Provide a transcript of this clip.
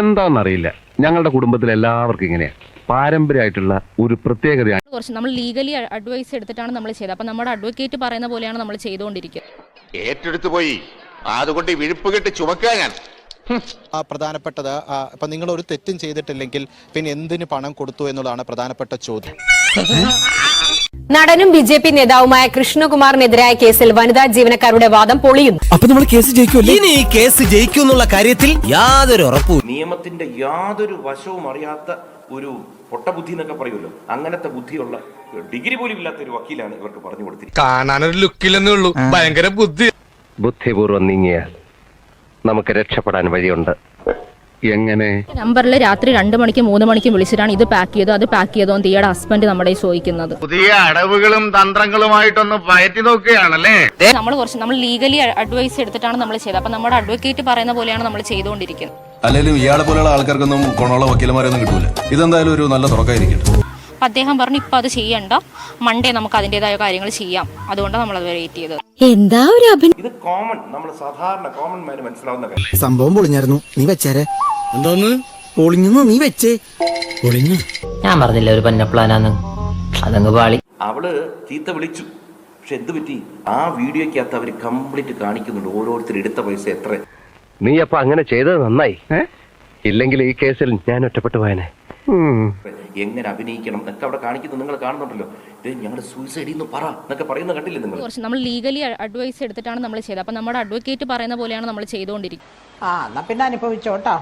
എന്താണെന്നറിയില്ല, ഞങ്ങളുടെ കുടുംബത്തിൽ എല്ലാവർക്കും ഇങ്ങനെയാണ്. പാരമ്പര്യമായിട്ടുള്ള ഒരു പ്രത്യേകതയാണ്. കുറച്ച് നമ്മൾ ലീഗലി അഡ്വൈസ് എടുത്തിട്ടാണ് നമ്മൾ ചെയ്തത്. അപ്പം നമ്മുടെ അഡ്വക്കേറ്റ് പറയുന്ന പോലെയാണ് നമ്മൾ ചെയ്തുകൊണ്ടിരിക്കുന്നത്. ഏറ്റെടുത്തു പോയി, അതുകൊണ്ട് വിഴുപ്പ് കെട്ടി ചുമക്കുക ഞാൻ. പ്രധാനപ്പെട്ടത് ഇപ്പൊ നിങ്ങൾ ഒരു തെറ്റും ചെയ്തിട്ടില്ലെങ്കിൽ പിന്നെ എന്തിന് പണം കൊടുത്തു എന്നുള്ളതാണ് പ്രധാനപ്പെട്ട ചോദ്യം. നടനും ബി.ജെ.പി. നേതാവുമായ കൃഷ്ണകുമാറിനെതിരായ കേസിൽ വനിതാ ജീവനക്കാരുടെ വാദം പൊളിയുന്നു. അപ്പൊ നമ്മൾ കേസ് ജയിക്കുമല്ലേ? ഇനി ഈ കേസ് ജയിക്കുമെന്നുള്ള കാര്യത്തിൽ യാതൊരു ഉറപ്പും. നിയമത്തിന്റെ യാതൊരു വശവും അറിയാത്ത ഒരു പൊട്ടബുദ്ധി എന്നൊക്കെ പറയുമല്ലോ, അങ്ങനത്തെ ബുദ്ധിയുള്ള ഡിഗ്രി പോലും ഇല്ലാത്ത ഒരു വക്കീലാണ് ഇവർക്ക് പറഞ്ഞു കൊടുത്തിരിക്കുന്നത്. കാണാനൊരു ലുക്കില്ലെന്നേ ഉള്ളൂ, ഭയങ്കര ബുദ്ധിപൂർവ്വം നീങ്ങിയാൽ നമുക്ക് രക്ഷപ്പെടാൻ വഴിയുണ്ട്. എങ്ങനെ? നമ്പറിൽ രാത്രി 2 മണിക്കും 3 മണിക്കും വിളിച്ചിട്ടാണ് ഇത് പാക്ക് ചെയ്തോ അത് പാക്ക് ചെയ്തോ തീയുടെ ഹസ്ബൻഡ് നമ്മുടെ ചോദിക്കുന്നത്. പുതിയ അടവുകളും തന്ത്രങ്ങളുമായിട്ടൊന്ന് പയറ്റി നോക്കുകയാണല്ലേ. നമ്മൾ ലീഗലി അഡ്വൈസ് എടുത്തിട്ടാണ് നമ്മൾ ചെയ്തത്. അപ്പം നമ്മുടെ അഡ്വക്കേറ്റ് പറയുന്ന പോലെയാണ് നമ്മൾ ചെയ്തുകൊണ്ടിരിക്കുന്നത്. അല്ലെങ്കിലും ഇയാളെ പോലെയുള്ള ആൾക്കാർക്കൊന്നും ഗുണമുള്ള വക്കീലന്മാരൊന്നും കിട്ടൂല. ഇതെന്തായാലും ഒരു നല്ല തുറക്കായിരിക്കട്ടെ. അദ്ദേഹം പറഞ്ഞു ഇപ്പൊ അത് ചെയ്യണ്ട, മൺഡേ നമുക്ക് അതിന്റേതായ കാര്യങ്ങൾ ചെയ്യാം, അതുകൊണ്ടാണ് നമ്മൾ അത് വെയിറ്റ് ചെയ്തത്. എന്താ ഒരു ഇത് കോമൺ, നമ്മൾ സാധാരണ കോമൺ മാന് മനസ്സിലാവുന്ന കാര്യം. സംഭവം പൊളിഞ്ഞായിരുന്നു, നീ വെച്ചേരെ. എന്തോന്ന് പൊളിഞ്ഞു? നീ വെച്ചേ പൊളിഞ്ഞു. ഞാൻ പറഞ്ഞില്ല ഒരു പന്നപ്ലാനാന്ന്, അതങ്ങ് പാളി. അവള് ചീത്ത വിളിച്ചു, പക്ഷെ എന്ത് പറ്റി? ആ വീഡിയോക്കകത്ത് അവർ കംപ്ലീറ്റ് കാണിക്കുന്നുണ്ട് ഓരോരുത്തർ എടുത്ത പൈസ എത്ര. നീ അപ്പൊ അങ്ങനെ ചെയ്തത് നന്നായി. ഇല്ലെങ്കിൽ ഈ കേസിൽ ഞാൻ ഒറ്റപ്പെട്ടു പോയനെ. എങ്ങനെ അഭിനയിക്കണം എന്നൊക്കെ അവിടെ കാണിക്കുന്നത് നിങ്ങൾ കാണുന്നുണ്ടല്ലോ. ഇത് ഞങ്ങൾ സൂയിസൈഡ് എന്ന് പറ എന്നൊക്കെ പറയുന്നത് കണ്ടില്ലേ നിങ്ങൾ? നമ്മൾ ലീഗലി അഡ്വൈസ് എടുത്തിട്ടാണ് നമ്മൾ ചെയ്തത്. അപ്പം നമ്മുടെ അഡ്വക്കേറ്റ് പറയുന്ന പോലെയാണ് നമ്മൾ ചെയ്തുകൊണ്ടിരിക്കുന്നത്. എന്നാ പിന്നെ അനുഭവിച്ചോട്ടോ.